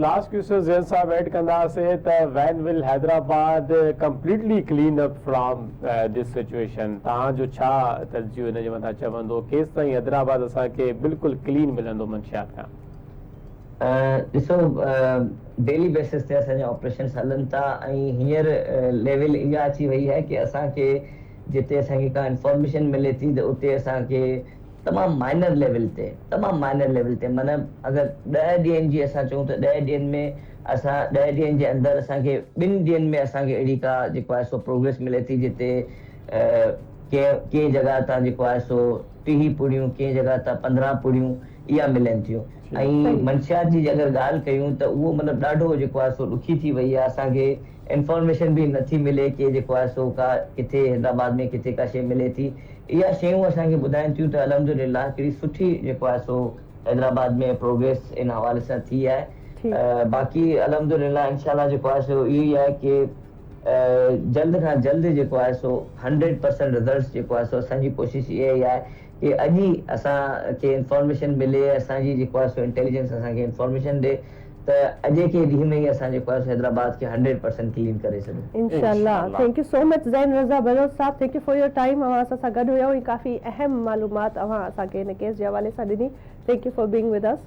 Last question Jain साहब add कंदा से त when will Hyderabad completely clean up from this situation तहां जो छा तरजीह इन जे मथा चवंदो केस ताईं हैदराबाद असा के बिल्कुल क्लीन मिलंदो मंशियात का ॾिसो डेली बेसिस ते असांजा ऑपरेशन्स हलन था ऐं हींअर लेवल इहा अची वई आहे कि असांखे जिते असांखे का इंफॉर्मेशन मिले थी त उते असांखे तमामु माइनर लेवल ते माना अगरि 10 ॾींहंनि जी असां चऊं त 10 ॾींहंनि में असां 10 ॾींहंनि जे अंदरि असांखे 2 ॾींहंनि में असांखे अहिड़ी का जेको आहे सो प्रोग्रेस मिले थी जिते कंहिं जॻह तां जेको आहे सो 30 पुड़ियूं कंहिं जॻह तां 15 पुड़ियूं इहा मिलनि थियूं ऐं मंशियात जी अगरि ॻाल्हि कयूं त उहो मतिलबु ॾाढो जेको आहे सो ॾुखी थी वई आहे असांखे इंफॉर्मेशन बि नथी मिले कि जेको आहे सो का किथे हैदराबाद में किथे का शइ मिले थी इहा शयूं असांखे ॿुधाइनि थियूं त अल्हम्दुलिल्लाह हिकिड़ी सुठी जेको आहे सो हैदराबाद में प्रोग्रेस इन हवाले सां थी आहे बाक़ी अल्हम्दुलिल्लाह इंशाल्लाह जेको आहे सो इहो ई आहे कि जल्द खां जल्द जेको आहे सो 100% रिज़ल्ट जेको आहे सो असांजी कोशिशि इहा ई आहे कि अॼु ई असांखे इंफॉर्मेशन मिले असांजी जेको आहे सो इंटेलिजेंस असांखे इंफॉर्मेशन ॾे त अॼु के ॾींहं में ई असां जेको आहे हैदराबाद खे 100% क्लीन करे सघूं इंशाल्लाह। Thank you so much Zain Raza Baloch साहब, thank you for your time. अवां असां सां गॾु हुयव ऐं काफ़ी अहम मालूमात अवां असांखे इन केस जे हवाले सां ॾिनी। Thank you for being with us.